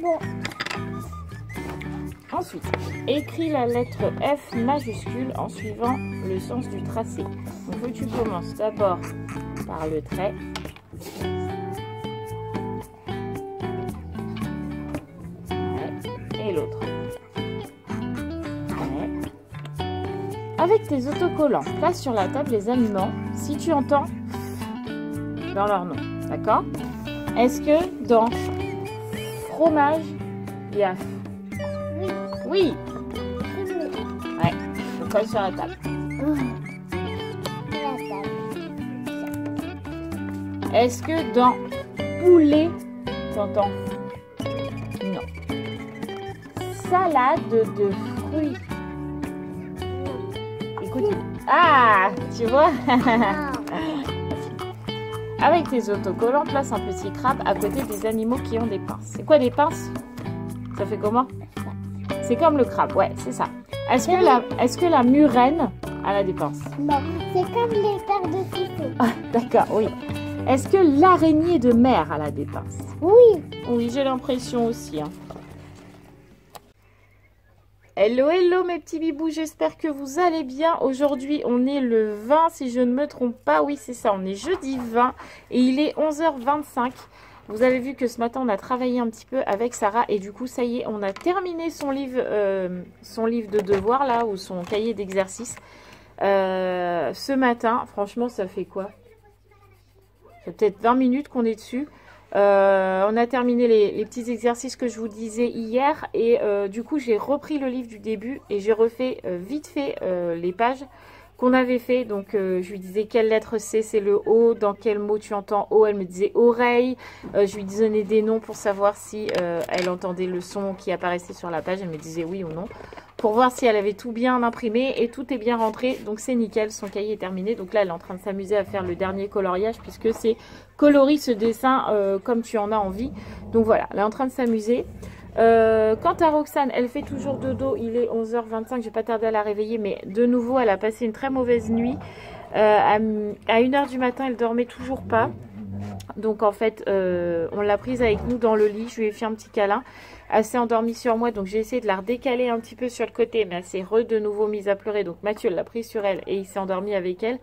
bon. Ensuite, écris la lettre F majuscule en suivant le sens du tracé. Donc, il faut que tu commences d'abord par le trait. Ouais. Et l'autre. Ouais. Avec tes autocollants, place sur la table les aliments si tu entends dans leur nom. D'accord? Est-ce que dans fromage, il y a oui. Ouais, je colle sur la table. Est-ce que dans poulet, tu entends? Non. Salade de fruits. Écoute. Ah, tu vois? Avec tes autocollants, place un petit crabe à côté des animaux qui ont des pinces. C'est quoi des pinces? Ça fait comment? C'est comme le crabe, ouais, c'est ça. Est-ce que la murène a des pinces? Non, c'est comme les paires de ciseaux. Ah, d'accord, oui. Est-ce que l'araignée de mer a des pinces? Oui. Oui, j'ai l'impression aussi. Hein. Hello, hello mes petits bibous, j'espère que vous allez bien. Aujourd'hui, on est le 20, si je ne me trompe pas. Oui, c'est ça, on est jeudi 20 et il est 11h25. Vous avez vu que ce matin, on a travaillé un petit peu avec Sarah et du coup, ça y est, on a terminé son livre de devoir là, ou son cahier d'exercice. Ce matin, franchement, ça fait quoi? Ça fait peut-être 20 minutes qu'on est dessus. On a terminé les petits exercices que je vous disais hier et du coup, j'ai repris le livre du début et j'ai refait vite fait les pages qu'on avait fait. Donc je lui disais quelle lettre c'est le O, dans quel mot tu entends O, elle me disait oreille. Je lui donnais des noms pour savoir si elle entendait le son qui apparaissait sur la page, elle me disait oui ou non, pour voir si elle avait tout bien imprimé et tout est bien rentré, donc c'est nickel, son cahier est terminé. Donc là elle est en train de s'amuser à faire le dernier coloriage puisque c'est colorie ce dessin comme tu en as envie. Donc voilà, elle est en train de s'amuser. Quant à Roxane, elle fait toujours dodo, il est 11h25, je vais pas tarder à la réveiller, mais de nouveau elle a passé une très mauvaise nuit. À 1h du matin, elle dormait toujours pas. Donc en fait, on l'a prise avec nous dans le lit, je lui ai fait un petit câlin. Elle s'est endormie sur moi, donc j'ai essayé de la redécaler un petit peu sur le côté, mais elle s'est de nouveau mise à pleurer. Donc Mathieu l'a prise sur elle et il s'est endormi avec elle.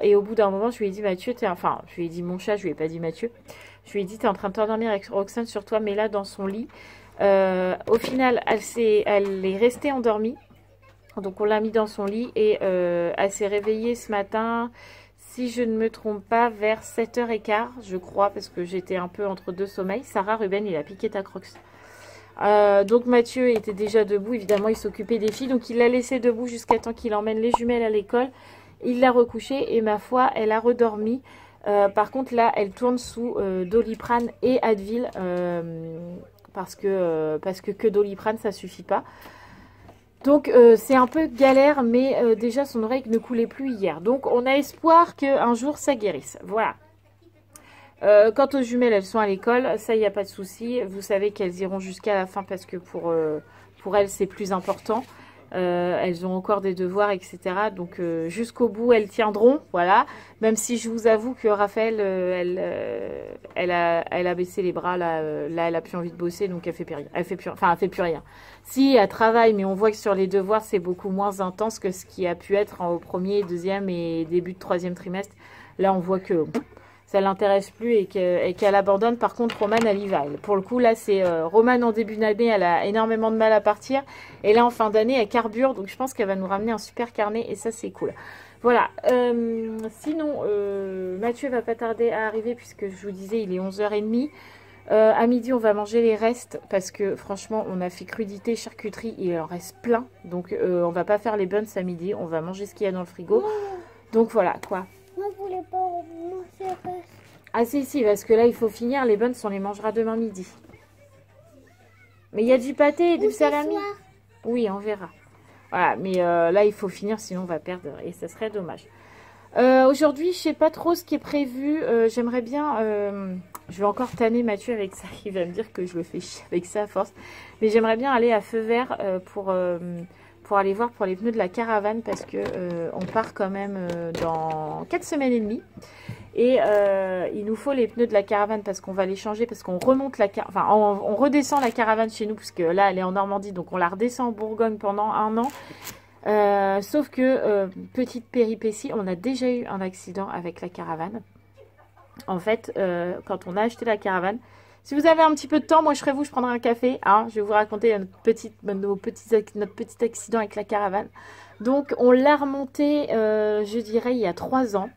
Et au bout d'un moment, je lui ai dit Mathieu, je lui ai dit mon chat, je lui ai pas dit Mathieu. Je lui ai dit, t'es en train de t'endormir avec Roxane sur toi, mais là dans son lit. Au final, elle est restée endormie. Donc on l'a mis dans son lit et elle s'est réveillée ce matin, si je ne me trompe pas, vers 7h15, je crois, parce que j'étais un peu entre deux sommeils. Sarah, Ruben, il a piqué ta crocs. Donc Mathieu était déjà debout, évidemment, il s'occupait des filles. Donc il l'a laissé debout jusqu'à temps qu'il emmène les jumelles à l'école. Il l'a recouchée et ma foi, elle a redormi. Par contre là elle tourne sous Doliprane et Advil parce que Doliprane ça suffit pas, donc c'est un peu galère, mais déjà son oreille ne coulait plus hier, donc on a espoir qu'un jour ça guérisse. Voilà. Quant aux jumelles, elles sont à l'école, ça il n'y a pas de souci, vous savez qu'elles iront jusqu'à la fin parce que pour elles c'est plus important. Elles ont encore des devoirs, etc. Donc jusqu'au bout, elles tiendront, voilà. Même si je vous avoue que Raphaël, elle a baissé les bras, là, elle a plus envie de bosser, donc elle fait plus rien. Si, elle travaille, mais on voit que sur les devoirs, c'est beaucoup moins intense que ce qui a pu être au premier, deuxième et début de troisième trimestre. Là, on voit que ça l'intéresse plus et qu'elle abandonne. Par contre, Romane, elle y va. Pour le coup, là, c'est Romane en début d'année, elle a énormément de mal à partir. Et là, en fin d'année, elle carbure. Donc, je pense qu'elle va nous ramener un super carnet et ça, c'est cool. Voilà. Sinon, Mathieu va pas tarder à arriver puisque je vous disais, il est 11h30. À midi, on va manger les restes parce que franchement, on a fait crudité, charcuterie. Il en reste plein. Donc, on va pas faire les buns à midi. On va manger ce qu'il y a dans le frigo. Donc, voilà, quoi. Moi, je voulais pas manger le reste. Ah si, parce que là, il faut finir. Les buns, on les mangera demain midi. Mais il y a du pâté et du salami. Oui, on verra. Voilà, mais là, il faut finir, sinon on va perdre. Et ça serait dommage. Aujourd'hui, je sais pas trop ce qui est prévu. J'aimerais bien... je vais encore tanner Mathieu avec ça. Il va me dire que je le fais chier avec ça à force. Mais j'aimerais bien aller à Feu Vert pour aller voir pour les pneus de la caravane. Parce que on part quand même dans 4 semaines et demie. Et il nous faut les pneus de la caravane parce qu'on va les changer, parce qu'on remonte on redescend la caravane chez nous, puisque là elle est en Normandie, donc on la redescend en Bourgogne pendant 1 an. Sauf que, petite péripétie, on a déjà eu un accident avec la caravane. En fait, quand on a acheté la caravane, si vous avez un petit peu de temps, moi je serai vous, je prendrai un café. Hein, je vais vous raconter notre petit accident avec la caravane. Donc on l'a remonté, je dirais, il y a 3 ans.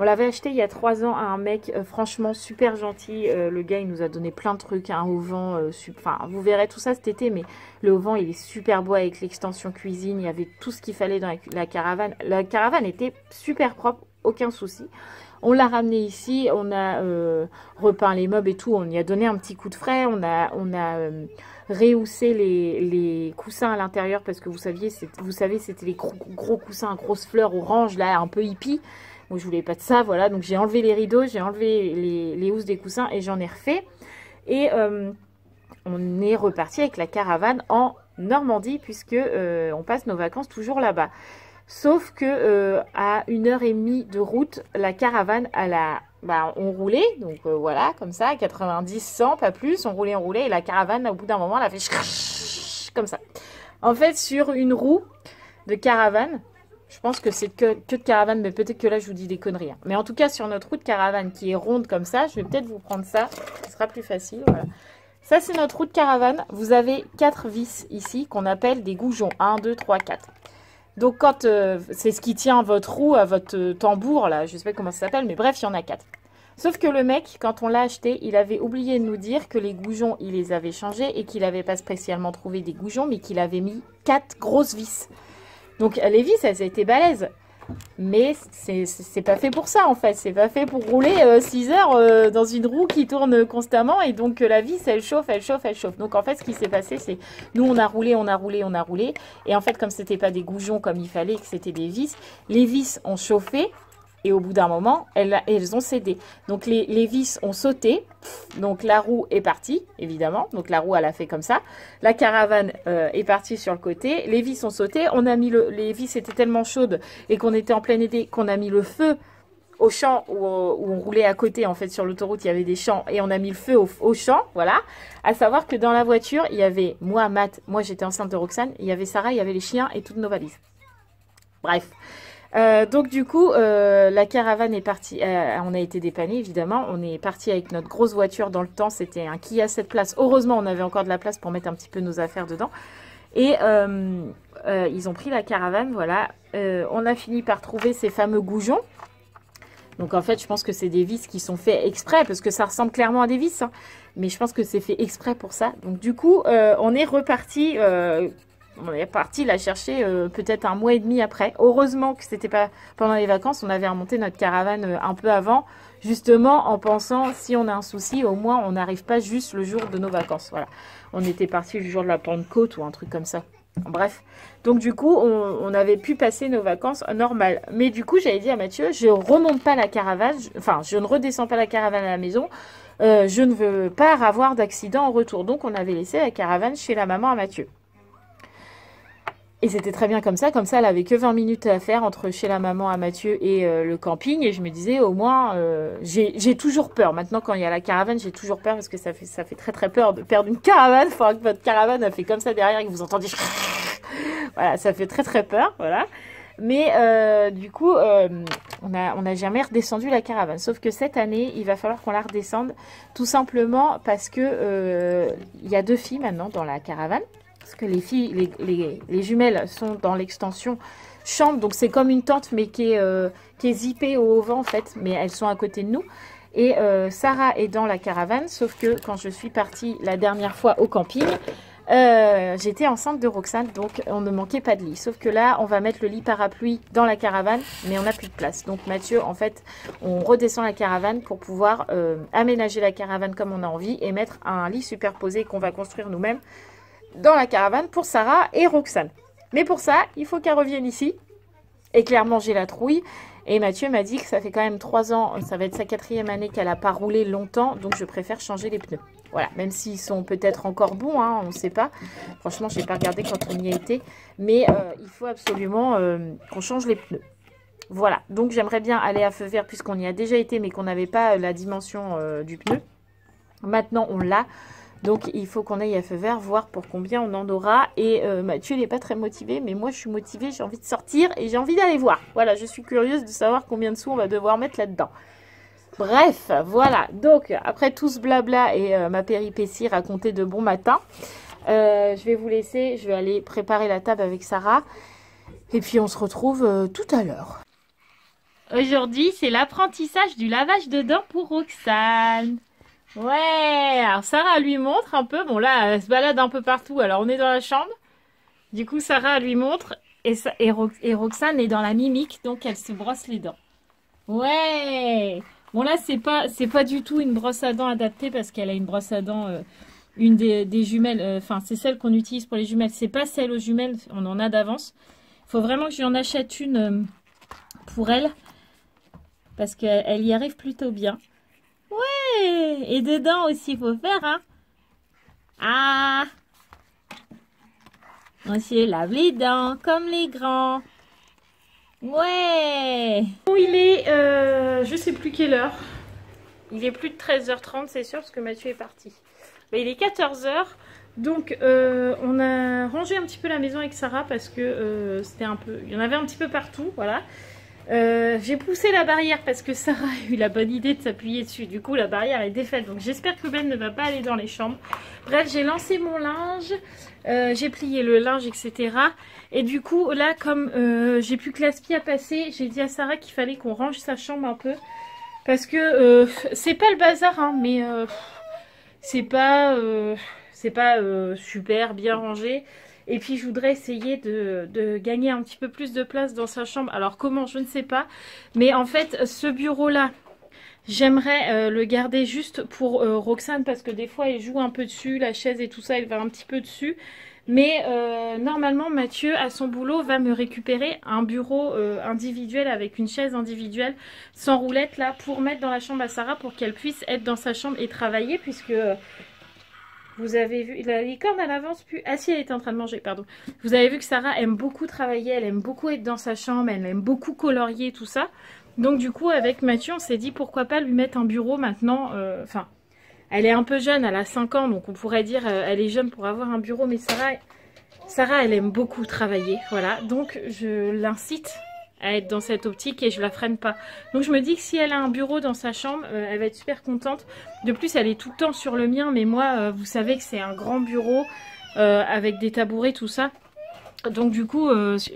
On l'avait acheté il y a 3 ans à un mec franchement super gentil. Le gars, il nous a donné plein de trucs, un auvent. Enfin, vous verrez tout ça cet été, mais le auvent, il est super beau avec l'extension cuisine. Il y avait tout ce qu'il fallait dans la caravane. La caravane était super propre, aucun souci. On l'a ramené ici, on a repeint les meubles et tout. On y a donné un petit coup de frais. On a rehaussé les coussins à l'intérieur parce que vous savez, c'était les gros coussins, grosses fleurs orange, là, un peu hippie. Moi, je voulais pas de ça, voilà. Donc, j'ai enlevé les rideaux, j'ai enlevé les housses des coussins et j'en ai refait. Et on est reparti avec la caravane en Normandie puisque on passe nos vacances toujours là-bas. Sauf que à 1h30 de route, la caravane, on roulait. Donc, voilà, comme ça, 90, 100, pas plus. On roulait. Et la caravane, au bout d'un moment, elle a fait comme ça. En fait, sur une roue de caravane... Je pense que c'est que de caravane, mais peut-être que là, je vous dis des conneries. Hein. Mais en tout cas, sur notre roue de caravane qui est ronde comme ça, je vais peut-être vous prendre ça. Ce sera plus facile. Voilà. Ça, c'est notre roue de caravane. Vous avez 4 vis ici qu'on appelle des goujons. 1, 2, 3, 4. Donc, quand c'est ce qui tient votre roue à votre tambour, là, je ne sais pas comment ça s'appelle, mais bref, il y en a 4. Sauf que le mec, quand on l'a acheté, il avait oublié de nous dire que les goujons, il les avait changés et qu'il n'avait pas spécialement trouvé des goujons, mais qu'il avait mis 4 grosses vis. Donc les vis, elles étaient balèzes. Mais c'est pas fait pour ça en fait. C'est pas fait pour rouler 6 heures dans une roue qui tourne constamment. Et donc la vis, elle chauffe. Donc en fait, ce qui s'est passé, c'est nous, on a roulé. Et en fait, comme c'était pas des goujons comme il fallait, que c'était des vis, les vis ont chauffé. Et au bout d'un moment, elles ont cédé. Donc les vis ont sauté. Donc la roue est partie, évidemment. Donc la roue, elle a fait comme ça. La caravane est partie sur le côté. Les vis ont sauté. On a mis les vis étaient tellement chaudes et qu'on était en plein été qu'on a mis le feu au champ où on roulait à côté. En fait, sur l'autoroute, il y avait des champs. Et on a mis le feu au champ, voilà. À savoir que dans la voiture, il y avait moi, Matt. Moi, j'étais enceinte de Roxane. Il y avait Sarah, il y avait les chiens et toutes nos valises. Bref. Donc du coup la caravane est partie, on a été dépanné évidemment, on est parti avec notre grosse voiture dans le temps, c'était un Kia 7 places, heureusement on avait encore de la place pour mettre un petit peu nos affaires dedans et ils ont pris la caravane, voilà, on a fini par trouver ces fameux goujons. Donc en fait je pense que c'est des vis qui sont faits exprès parce que ça ressemble clairement à des vis hein, mais je pense que c'est fait exprès pour ça. Donc du coup on est reparti la chercher peut-être 1 mois et demi après. Heureusement que c'était pas pendant les vacances. On avait remonté notre caravane un peu avant, justement en pensant si on a un souci, au moins on n'arrive pas juste le jour de nos vacances. Voilà. On était parti le jour de la Pentecôte ou un truc comme ça. Bref. Donc du coup, on avait pu passer nos vacances normales. Mais du coup, j'avais dit à Mathieu, je remonte pas la caravane, je ne redescends pas la caravane à la maison. Je ne veux pas avoir d'accident en retour. Donc on avait laissé la caravane chez la maman à Mathieu. Et c'était très bien comme ça, elle avait que 20 minutes à faire entre chez la maman à Mathieu et le camping. Et je me disais, au moins, j'ai toujours peur. Maintenant, quand il y a la caravane, j'ai toujours peur parce que ça fait très très peur de perdre une caravane. Il faudra que votre caravane a fait comme ça derrière et que vous entendiez. Voilà, ça fait très très peur, voilà. Mais du coup, on n'a jamais redescendu la caravane. Sauf que cette année, il va falloir qu'on la redescende. Tout simplement parce que il y a 2 filles maintenant dans la caravane. Parce que les filles, les jumelles sont dans l'extension chambre. Donc c'est comme une tente mais qui est zippée au vent en fait. Mais elles sont à côté de nous. Et Sarah est dans la caravane. Sauf que quand je suis partie la dernière fois au camping, j'étais enceinte de Roxane. Donc on ne manquait pas de lit. Sauf que là, on va mettre le lit parapluie dans la caravane. Mais on n'a plus de place. Donc Mathieu, en fait, on redescend la caravane pour pouvoir aménager la caravane comme on a envie. Et mettre un lit superposé qu'on va construire nous-mêmes dans la caravane pour Sarah et Roxane. Mais pour ça, il faut qu'elle revienne ici. Et clairement, j'ai la trouille. Et Mathieu m'a dit que ça fait quand même 3 ans, ça va être sa 4e année qu'elle n'a pas roulé longtemps. Donc, je préfère changer les pneus. Voilà, même s'ils sont peut-être encore bons, hein, on ne sait pas. Franchement, je n'ai pas regardé quand on y a été. Mais il faut absolument qu'on change les pneus. Voilà, donc j'aimerais bien aller à feu vert puisqu'on y a déjà été mais qu'on n'avait pas la dimension du pneu. Maintenant on l'a, donc il faut qu'on aille à feu vert voir pour combien on en aura. Et Mathieu il n'est pas très motivé, mais moi je suis motivée, j'ai envie de sortir et j'ai envie d'aller voir. Voilà, je suis curieuse de savoir combien de sous on va devoir mettre là-dedans. Bref, voilà, donc après tout ce blabla et ma péripétie racontée de bon matin, je vais vous laisser, je vais aller préparer la table avec Sarah et puis on se retrouve tout à l'heure. Aujourd'hui, c'est l'apprentissage du lavage de dents pour Roxane. Ouais, alors Sarah lui montre un peu, bon là elle se balade un peu partout, alors on est dans la chambre, du coup Sarah lui montre et Roxane est dans la mimique, donc elle se brosse les dents. Ouais, bon là c'est pas du tout une brosse à dents adaptée parce qu'elle a une brosse à dents, une des jumelles, enfin c'est celle qu'on utilise pour les jumelles, c'est pas celle aux jumelles, on en a d'avance. Il faut vraiment que j'en achète une pour elle parce qu'elle y arrive plutôt bien. Ouais, et dedans aussi il faut faire, hein. Ah, on se lave les dents comme les grands. Ouais. Bon, il est, je sais plus quelle heure. Il est plus de 13h30, c'est sûr, parce que Mathieu est parti. Mais il est 14h. Donc, on a rangé un petit peu la maison avec Sarah parce que c'était un peu... Il y en avait un petit peu partout, voilà. J'ai poussé la barrière parce que Sarah a eu la bonne idée de s'appuyer dessus. Du coup, la barrière est défaite. Donc, j'espère que Ben ne va pas aller dans les chambres. Bref, j'ai lancé mon linge. J'ai plié le linge, etc. Et du coup, là, comme j'ai plus que l'aspi à passer, j'ai dit à Sarah qu'il fallait qu'on range sa chambre un peu. Parce que c'est pas le bazar, hein, mais c'est pas super bien rangé. Et puis je voudrais essayer de gagner un petit peu plus de place dans sa chambre. Alors comment, je ne sais pas. Mais en fait, ce bureau-là, j'aimerais le garder juste pour Roxane. Parce que des fois, elle joue un peu dessus. La chaise et tout ça, elle va un petit peu dessus. Mais normalement, Mathieu, à son boulot, va me récupérer un bureau individuel avec une chaise individuelle sans roulette là pour mettre dans la chambre à Sarah pour qu'elle puisse être dans sa chambre et travailler puisque... vous avez vu, la licorne elle avance plus. Ah si, elle était en train de manger, pardon. Vous avez vu que Sarah aime beaucoup travailler, elle aime beaucoup être dans sa chambre, elle aime beaucoup colorier, tout ça. Donc du coup, avec Mathieu, on s'est dit pourquoi pas lui mettre un bureau maintenant. Enfin, elle est un peu jeune, elle a 5 ans, donc on pourrait dire elle est jeune pour avoir un bureau. Mais Sarah, elle aime beaucoup travailler, voilà. Donc je l'incite à être dans cette optique et je la freine pas. Donc je me dis que si elle a un bureau dans sa chambre, elle va être super contente. De plus, elle est tout le temps sur le mien, mais moi, vous savez que c'est un grand bureau avec des tabourets, tout ça. Donc du coup,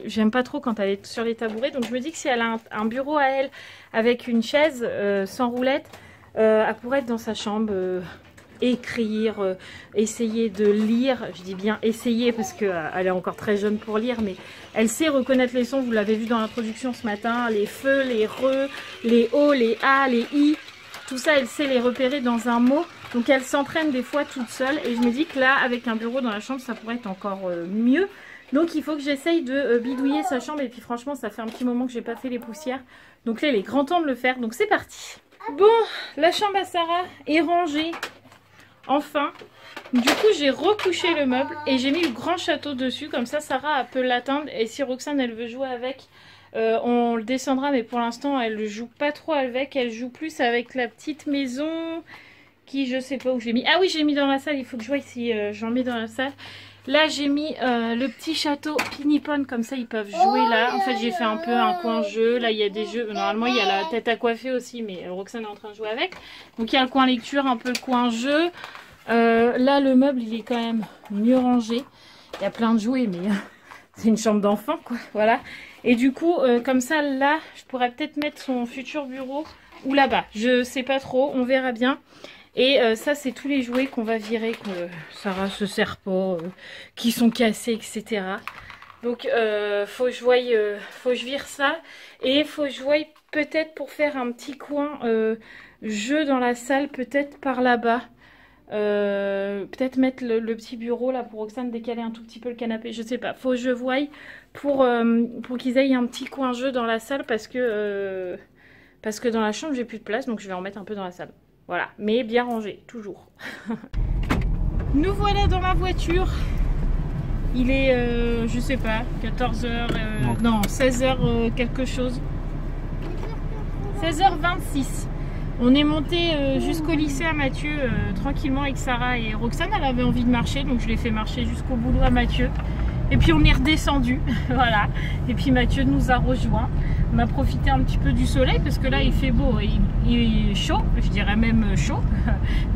j'aime pas trop quand elle est sur les tabourets. Donc je me dis que si elle a un bureau à elle avec une chaise sans roulette, elle pourrait être dans sa chambre, écrire, essayer de lire. Je dis bien essayer parce qu'elle est encore très jeune pour lire, mais elle sait reconnaître les sons. Vous l'avez vu dans l'introduction ce matin, les feux, les re, les o, les a, les i. Tout ça, elle sait les repérer dans un mot. Donc elle s'entraîne des fois toute seule. Et je me dis que là, avec un bureau dans la chambre, ça pourrait être encore mieux. Donc il faut que j'essaye de bidouiller sa chambre. Et puis franchement, ça fait un petit moment que j'ai pas fait les poussières. Donc là, il est grand temps de le faire. Donc c'est parti. Bon, la chambre à Sarah est rangée. Enfin, du coup j'ai recouché le meuble et j'ai mis le grand château dessus, comme ça Sarah peut l'atteindre et si Roxane elle veut jouer avec, on le descendra, mais pour l'instant elle ne joue pas trop avec, elle joue plus avec la petite maison qui je sais pas où j'ai mis. Ah oui, j'ai mis dans la salle, il faut que je vois si j'en mets dans la salle. Là j'ai mis le petit château Pinipon, comme ça ils peuvent jouer là. En fait j'ai fait un peu un coin jeu, là il y a des jeux, normalement il y a la tête à coiffer aussi, mais Roxane est en train de jouer avec. Donc il y a le coin lecture, un peu le coin jeu. Là le meuble il est quand même mieux rangé, il y a plein de jouets mais c'est une chambre d'enfant quoi, voilà. Et du coup comme ça là je pourrais peut-être mettre son futur bureau ou là-bas, je sais pas trop, on verra bien. Et ça c'est tous les jouets qu'on va virer, que Sarah se sert pas, qui sont cassés, etc. Donc faut que je vire ça. Et faut que je voie peut-être pour faire un petit coin jeu dans la salle, peut-être par là-bas. Peut-être mettre le petit bureau là pour Roxane, décaler un tout petit peu le canapé, je sais pas. Faut que je voie pour qu'ils aient un petit coin jeu dans la salle parce que dans la chambre j'ai plus de place, donc je vais en mettre un peu dans la salle. Voilà, mais bien rangé, toujours. Nous voilà dans ma voiture. Il est, je sais pas, 14h, non, 16h quelque chose. 16h26. On est monté jusqu'au lycée à Mathieu tranquillement avec Sarah et Roxane. Elle avait envie de marcher, donc je l'ai fait marcher jusqu'au boulot à Mathieu. Et puis on est redescendu, voilà. Et puis Mathieu nous a rejoints. On a profité un petit peu du soleil parce que là il fait beau et il est chaud, je dirais même chaud.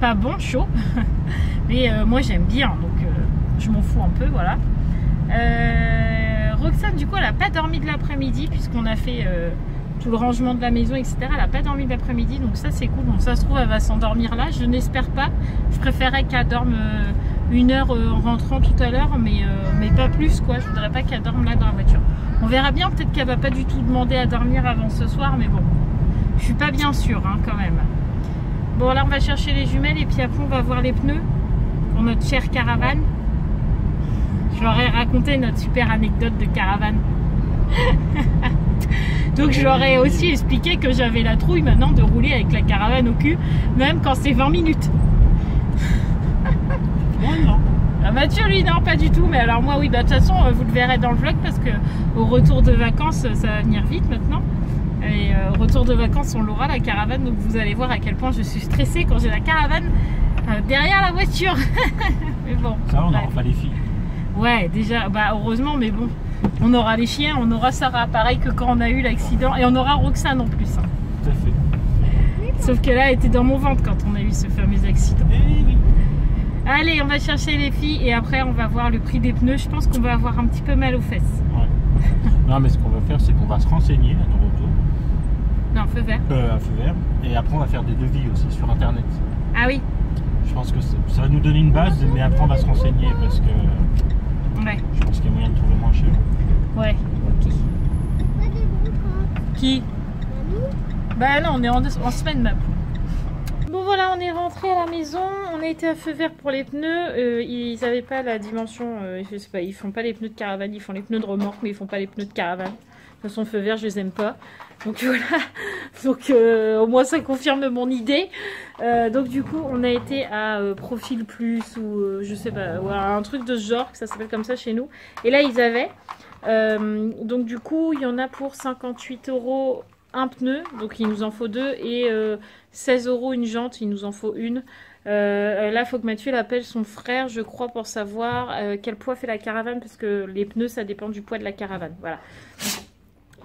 Pas bon, chaud. Mais moi j'aime bien, donc je m'en fous un peu, voilà. Roxane du coup elle n'a pas dormi de l'après-midi puisqu'on a fait tout le rangement de la maison, etc. Elle n'a pas dormi de l'après-midi, donc ça c'est cool. Bon, ça se trouve elle va s'endormir là, je n'espère pas. Je préférais qu'elle dorme 1 heure en rentrant tout à l'heure, mais pas plus quoi. Je voudrais pas qu'elle dorme là dans la voiture. On verra bien, peut-être qu'elle va pas du tout demander à dormir avant ce soir, mais bon, je suis pas bien sûre hein, quand même. Bon là on va chercher les jumelles et puis après on va voir les pneus pour notre chère caravane. Je leur ai raconté notre super anecdote de caravane. Donc je leur ai aussi expliqué que j'avais la trouille maintenant de rouler avec la caravane au cul, même quand c'est 20 minutes. Moi non. Mathieu lui non, pas du tout, mais alors moi oui, bah de toute façon vous le verrez dans le vlog parce que au retour de vacances ça va venir vite maintenant. Et au retour de vacances on l'aura la caravane, donc vous allez voir à quel point je suis stressée quand j'ai la caravane derrière la voiture. Mais bon. Ça on n'aura pas les filles. Ouais déjà, bah heureusement, mais bon. On aura les chiens, on aura Sarah, pareil que quand on a eu l'accident, et on aura Roxane en plus. Hein. Tout à fait. Sauf que là elle était dans mon ventre quand on a eu ce fameux accident. Eh oui. Allez, on va chercher les filles et après on va voir le prix des pneus. Je pense qu'on va avoir un petit peu mal aux fesses. Ouais. Non, mais ce qu'on va faire, c'est qu'on va se renseigner à ton retour. Non, feu vert. À feu vert. Et après, on va faire des devis aussi sur internet. Ah oui. Je pense que ça va nous donner une base, mais après, on va se renseigner parce que Ouais. je pense qu'il y a moyen de trouver moins cher. Ouais, ok. Qui? Bah non, on est en semaine même. Bon voilà, on est rentré à la maison, on a été à feu vert pour les pneus, ils n'avaient pas la dimension, je sais pas, ils font pas les pneus de caravane, ils font les pneus de remorque mais ils font pas les pneus de caravane. De toute façon feu vert je les aime pas, donc voilà, donc au moins ça confirme mon idée. Donc du coup on a été à Profil Plus ou je sais pas, ouais, un truc de ce genre, que ça s'appelle comme ça chez nous, et là ils avaient, donc du coup il y en a pour 58 € un pneu, donc il nous en faut 2, et 16 € une jante, il nous en faut une. Là, il faut que Mathieu appelle son frère, je crois, pour savoir quel poids fait la caravane, parce que les pneus, ça dépend du poids de la caravane. Voilà.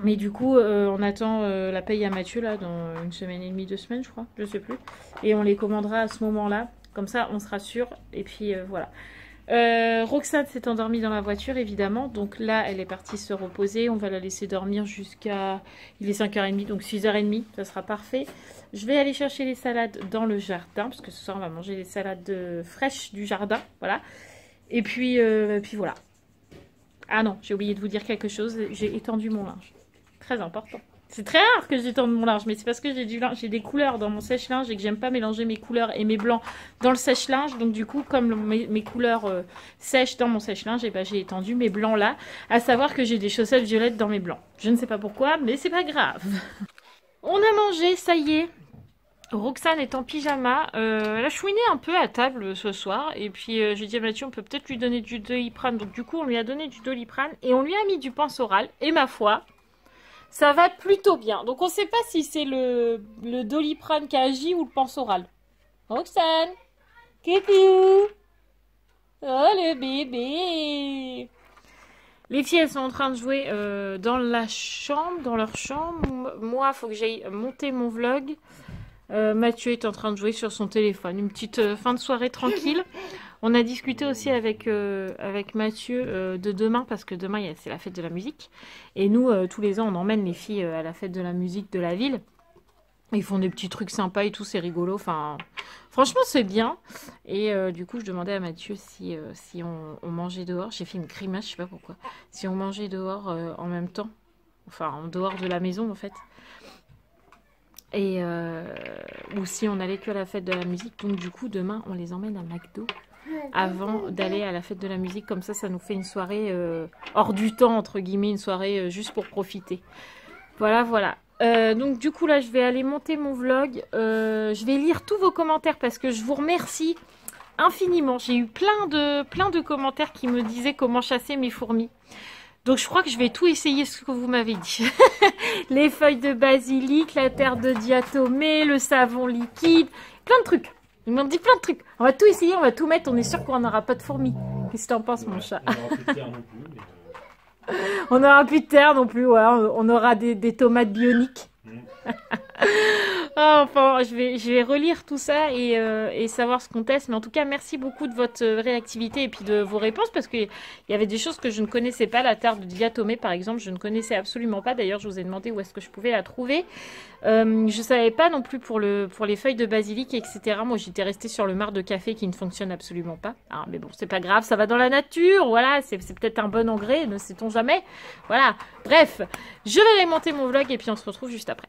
Mais du coup, on attend la paye à Mathieu, là, dans 1 semaine et demie, 2 semaines, je crois, je sais plus. Et on les commandera à ce moment-là, comme ça, on sera sûr, et puis voilà. Roxane s'est endormie dans la voiture évidemment, donc là elle est partie se reposer, on va la laisser dormir jusqu'à, il est 5h30 donc 6h30, ça sera parfait. Je vais aller chercher les salades dans le jardin, parce que ce soir on va manger les salades fraîches du jardin, voilà. Et puis voilà. Ah non, j'ai oublié de vous dire quelque chose, j'ai étendu mon linge, très important. C'est très rare que j'étende mon linge, mais c'est parce que j'ai des couleurs dans mon sèche-linge et que j'aime pas mélanger mes couleurs et mes blancs dans le sèche-linge. Donc du coup, comme mes couleurs sèchent dans mon sèche-linge, et ben, j'ai étendu mes blancs là. À savoir que j'ai des chaussettes violettes dans mes blancs. Je ne sais pas pourquoi, mais c'est pas grave. On a mangé, ça y est. Roxane est en pyjama. Elle a chouiné un peu à table ce soir. Et puis j'ai dit à Mathieu, on peut peut-être lui donner du Doliprane. Donc du coup, on lui a donné du Doliprane et on lui a mis du Pansoral. Et ma foi... ça va plutôt bien. Donc on ne sait pas si c'est le Doliprane qui agit ou le Pansoral. Roxane, coucou. Oh le bébé. Les filles elles sont en train de jouer dans leur chambre. Moi il faut que j'aille monter mon vlog. Mathieu est en train de jouer sur son téléphone. Une petite fin de soirée tranquille. On a discuté aussi avec Mathieu de demain, parce que demain c'est la fête de la musique. Et nous, tous les ans, on emmène les filles à la fête de la musique de la ville. Ils font des petits trucs sympas et tout, c'est rigolo. Enfin, franchement, c'est bien. Et du coup, je demandais à Mathieu si on mangeait dehors. J'ai fait une grimace, je sais pas pourquoi. Si on mangeait dehors en même temps. Enfin, en dehors de la maison, en fait. Et ou si on allait que à la fête de la musique. Donc du coup, demain, on les emmène à McDo. Avant d'aller à la fête de la musique, comme ça nous fait une soirée hors du temps, entre guillemets, une soirée juste pour profiter. Voilà, voilà. Donc du coup là je vais aller monter mon vlog, je vais lire tous vos commentaires parce que je vous remercie infiniment. J'ai eu plein de commentaires qui me disaient comment chasser mes fourmis. Donc je crois que je vais tout essayer ce que vous m'avez dit. Les feuilles de basilic, la terre de diatomée, le savon liquide, plein de trucs. Ils m'ont dit plein de trucs. On va tout essayer, on va tout mettre, on est sûr qu'on n'aura pas de fourmis. Qu'est-ce que t'en penses, mon chat? On n'aura plus de terre non plus, ouais. On aura des tomates bioniques. Enfin, je vais relire tout ça et savoir ce qu'on teste. Mais en tout cas, merci beaucoup de votre réactivité et puis de vos réponses parce qu'il y avait des choses que je ne connaissais pas. La terre de diatomée, par exemple, je ne connaissais absolument pas. D'ailleurs, je vous ai demandé où est-ce que je pouvais la trouver. Je ne savais pas non plus pour les feuilles de basilic, etc. Moi, j'étais restée sur le marc de café qui ne fonctionne absolument pas. Ah, mais bon, c'est pas grave, ça va dans la nature. Voilà, c'est peut-être un bon engrais, ne sait-on jamais. Voilà, bref, je vais remonter mon vlog et puis on se retrouve juste après.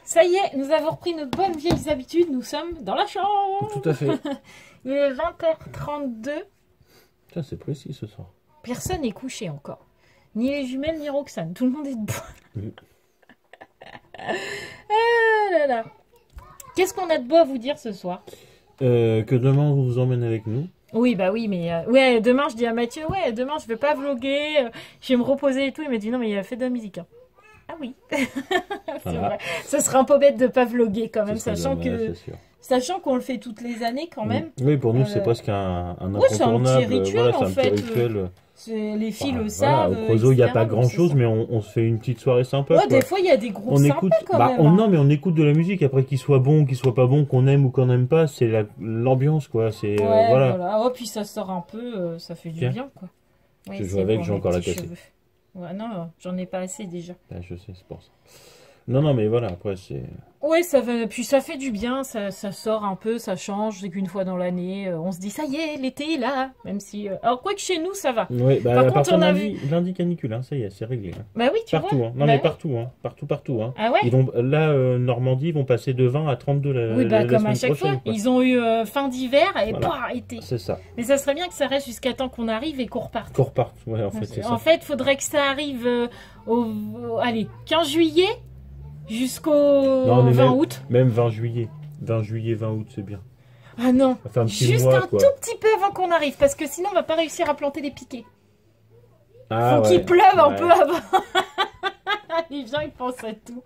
Ça y est, nous avons repris nos bonnes vieilles habitudes. Nous sommes dans la chambre. Tout à fait. Il est 20h32. Ça, c'est précis ce soir. Personne n'est couché encore. Ni les jumelles, ni Roxane. Tout le monde est debout. Ah là là. Qu'est-ce qu'on a de beau à vous dire ce soir? Que demain, on vous emmène avec nous. Oui, bah oui, mais ouais, demain, je dis à Mathieu, ouais, demain, je vais pas vlogger. Je vais me reposer et tout. Il m'a dit, non, mais il a fait de la musique. Hein. Ah oui, c'est Voilà. vrai. Ce serait un peu bête de pas vlogger quand même, Ce serait sachant dommage, que sachant qu'on le fait toutes les années quand même. Oui, pour nous, c'est presque un ouais, c'est un incontournable. petit rituel, Voilà, c'est en un fait, petit rituel. Les filles le Voilà, savent. au Creusot, il n'y a pas etc., grand chose, mais on se fait une petite soirée sympa. Ouais, quoi. des fois, il y a des groupes On sympas écoute, quand même. non, mais on écoute de la musique. Après, qu'il soit bon, qu'il soit pas bon, qu'on aime ou qu'on n'aime pas, c'est l'ambiance, quoi. C'est Ouais, voilà. voilà. Oh, puis ça sort un peu, ça fait du Tiens. bien, quoi. Ouais, Je joue c'est avec, pour j'ai mes encore la petits casser. cheveux. Ouais, non, j'en ai pas assez déjà. Ah, je sais, c'est pour ça. Non, mais voilà, après, c'est... Ouais, puis ça fait du bien, ça sort un peu, ça change, c'est qu'une fois dans l'année, on se dit ça y est, l'été est là, même si... Alors quoi que chez nous, ça va. Oui, bah, Par à contre, partir on de a lundi canicule, hein, ça y est, c'est réglé. Hein. Bah oui, tu Partout, vois. hein. Non, Bah mais oui. partout, hein. Partout, hein. Ah ouais. Ils vont, là, Normandie, ils vont passer de 20 à 32 Oui, bah la comme à semaine chaque prochaine, fois, quoi. ils ont eu fin d'hiver et Voilà. pas été. C'est ça. Mais ça serait bien que ça reste jusqu'à temps qu'on arrive et qu'on reparte. Qu'on reparte, ouais, en fait, c'est ça. En fait, faudrait que ça arrive allez, 15 juillet jusqu'au Non, mais 20 août. Même 20 juillet. 20 juillet, 20 août, c'est bien. Ah non, Ça fait un petit juste mois, un quoi. tout petit peu avant qu'on arrive, parce que sinon on va pas réussir à planter des piquets. Ah, Faut ouais. qu'il pleuve un Ouais. peu avant. Les gens ils pensent à tout.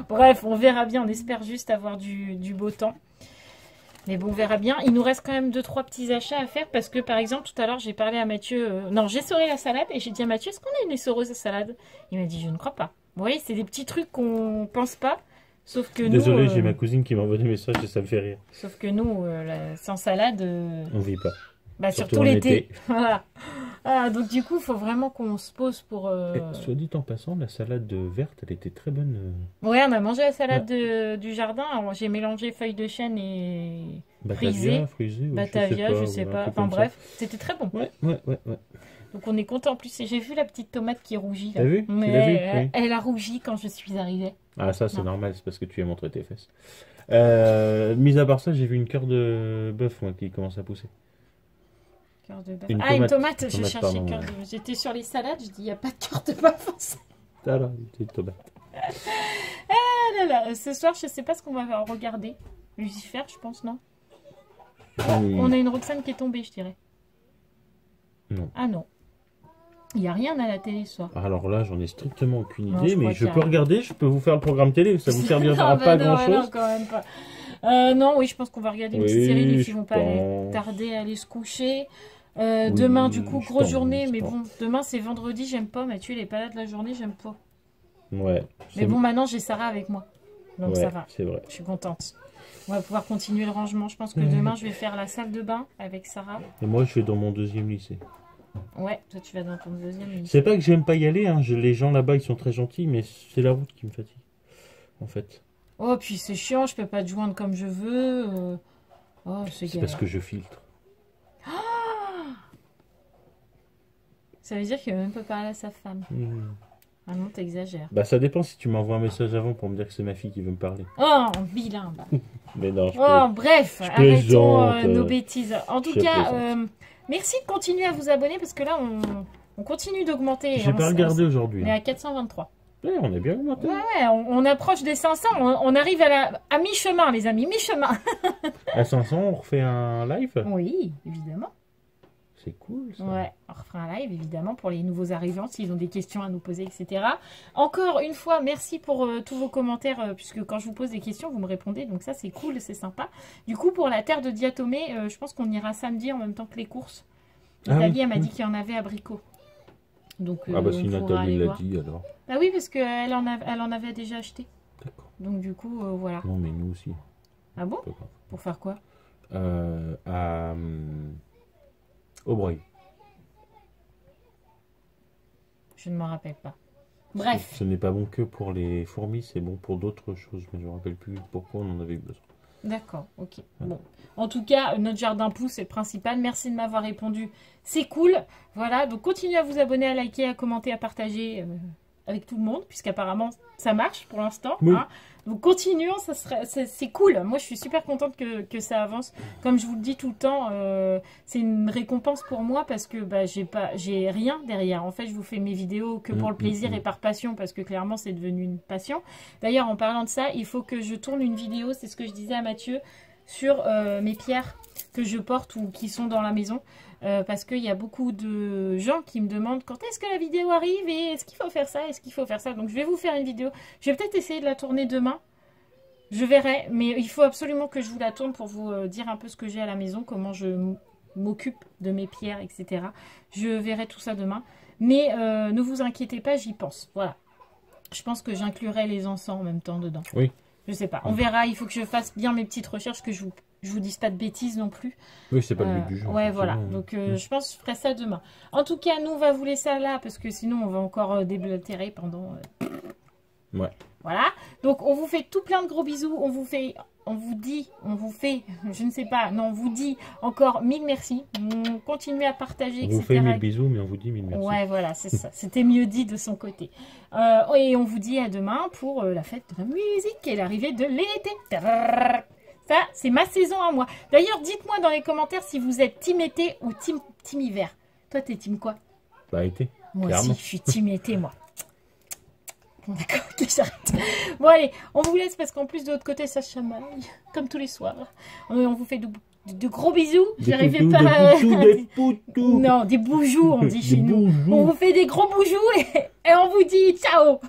Bref, on verra bien, on espère juste avoir du beau temps. Mais bon, on verra bien. Il nous reste quand même 2-3 petits achats à faire parce que par exemple, tout à l'heure, j'ai parlé à Mathieu. Non, j'ai essoré la salade et j'ai dit à Mathieu, est-ce qu'on a une essoreuse à salade? Il m'a dit, je ne crois pas. Vous voyez, c'est des petits trucs qu'on pense pas. Sauf que Désolé, nous, j'ai ma cousine qui m'a envoyé des messages et ça me fait rire. sauf que nous, sans salade, On vit pas. bah, Surtout surtout en l'été. été. Voilà. Ah, donc du coup, il faut vraiment qu'on se pose pour... Soit dit en passant, la salade verte, elle était très bonne. Ouais, on a mangé la salade du jardin. Alors, j'ai mélangé feuilles de chêne et Batavia, frisée, ou Batavia, je sais pas. un truc Enfin comme ça. bref, c'était très bon. Ouais. Donc on est content. En plus, j'ai vu la petite tomate qui rougit. Là. T'as vu? Tu Mais l'as vu? elle, Oui. elle a rougi quand je suis arrivée. Ah, ça, c'est Non. normal, c'est parce que tu as montré tes fesses. Mis à part ça, j'ai vu une cœur de bœuf, moi, qui commence à pousser. Cœur de bœuf. Une Ah, une tomate. tomate. Je Tomate, cherchais pardon, cœur ouais. de bœuf. J'étais sur les salades. Je dis, il n'y a pas de cœur de bœuf. Ah là, c'est une tomate. Ah là là. Ce soir, je sais pas ce qu'on va regarder. Lucifer, je pense, non? Oui. On a une Roxane qui est tombée, je dirais. Non. Ah non. Il n'y a rien à la télé ce soir. Alors là, j'en ai strictement aucune Non, idée, je mais crois je qu'il y a peux rien. regarder, je peux vous faire le programme télé, ça vous servira Ah, pas à bah grand non, non, chose. quand même pas. Non, oui, je pense qu'on va regarder une petite Oui, série. Les je filles vont pas aller pense. tarder à aller se coucher. Demain, du coup, je grosse pense, journée. je Mais pense. bon, demain, c'est vendredi, j'aime pas. Mathieu, il est pas là de la journée, j'aime pas. Ouais, Mais bon, maintenant, j'ai Sarah avec moi. Donc ouais, ça va. c'est vrai. Je suis contente. On va pouvoir continuer le rangement. Je pense que Mhm. demain, je vais faire la salle de bain avec Sarah. Et moi, je vais dans mon deuxième lycée. Ouais, toi, tu vas dans ton deuxième lycée. C'est pas que j'aime pas y aller, hein. Les gens là-bas, ils sont très gentils, mais c'est la route qui me fatigue, en fait. Oh, puis c'est chiant, je peux pas te joindre comme je veux. Oh, c'est C'est galère. parce que je filtre. Ça veut dire qu'il ne même pas parler à sa femme. Hmm. Ah non, t'exagères. Bah ça dépend si tu m'envoies un message avant pour me dire que c'est ma fille qui veut me parler. Oh, vilain. Bah. Mais non, je Oh, bref, je arrêtons plaisante, nos bêtises. En tout je cas, plaisante. merci de continuer à vous abonner parce que là, on continue d'augmenter. J'ai pas regardé aujourd'hui. On est à 423. Ouais, on est bien augmenté. Ouais, on approche des 500. On arrive à mi-chemin, les amis, mi-chemin. À 500, on refait un live. Oui, évidemment. C'est cool ça. Ouais, on refera un live évidemment pour les nouveaux arrivants s'ils ont des questions à nous poser, etc. Encore une fois, merci pour tous vos commentaires, puisque quand je vous pose des questions, vous me répondez, donc ça c'est cool, c'est sympa. Du coup, pour la terre de Diatomée, je pense qu'on ira samedi en même temps que les courses. Nathalie, oui, elle m'a oui. dit qu'il y en avait à Bricot. Donc, Ah bah si on pourra Nathalie aller l'a voir. dit alors. Bah oui, parce qu'elle elle en avait déjà acheté. D'accord. Donc du coup, voilà. Non mais nous aussi. Ah bon? Pas grave. Pour faire quoi? À Aubreuil. Je ne m'en rappelle pas. Bref. Ce n'est pas bon que pour les fourmis, c'est bon pour d'autres choses. Mais je ne me rappelle plus pourquoi on en avait eu besoin. D'accord, ok. Bon. En tout cas, notre jardin pousse, c'est le principal. Merci de m'avoir répondu. C'est cool. Voilà, donc continuez à vous abonner, à liker, à commenter, à partager avec tout le monde, puisqu'apparemment, ça marche pour l'instant. Oui. Hein. Donc continuons, c'est cool. Moi, je suis super contente que ça avance. Comme je vous le dis tout le temps, c'est une récompense pour moi parce que bah, j'ai rien derrière. En fait, je vous fais mes vidéos que pour le plaisir et par passion parce que clairement, c'est devenu une passion. D'ailleurs, en parlant de ça, il faut que je tourne une vidéo, c'est ce que je disais à Mathieu, sur mes pierres que je porte ou qui sont dans la maison. Parce qu'il y a beaucoup de gens qui me demandent quand est-ce que la vidéo arrive et est-ce qu'il faut faire ça, est-ce qu'il faut faire ça. Donc je vais vous faire une vidéo. Je vais peut-être essayer de la tourner demain. Je verrai, mais il faut absolument que je vous la tourne pour vous dire un peu ce que j'ai à la maison, comment je m'occupe de mes pierres, etc. Je verrai tout ça demain. Mais ne vous inquiétez pas, j'y pense. Voilà. Je pense que j'inclurai les encens en même temps dedans. Oui. Je sais pas. On verra, il faut que je fasse bien mes petites recherches, que je vous dise pas de bêtises non plus. Oui, c'est pas le but du jeu. Ouais, voilà. Donc, je pense que je ferai ça demain. En tout cas, nous, on va vous laisser là, parce que sinon, on va encore déblatérer pendant... Ouais. Voilà. Donc, on vous fait tout plein de gros bisous. On vous fait, je ne sais pas, non, on vous dit encore 1000 merci. Continuez à partager, On etc. vous fait 1000 bisous, mais on vous dit 1000 merci. Ouais, voilà, c'est ça. C'était mieux dit de son côté. Et on vous dit à demain pour la fête de la musique et l'arrivée de l'été. Ça, c'est ma saison à moi. D'ailleurs, dites-moi dans les commentaires si vous êtes team été ou team hiver. Toi, t'es team quoi? Bah, été. Moi clairement. aussi, je suis team été, moi. Bon, d'accord, ok, j'arrête. Bon, allez, on vous laisse parce qu'en plus, de l'autre côté, ça chamaille. Comme tous les soirs. On vous fait de gros bisous. J'arrivais pas à... Des poutous. Non, des boujous, on dit chez nous. Boujous. On vous fait des gros boujous et on vous dit ciao.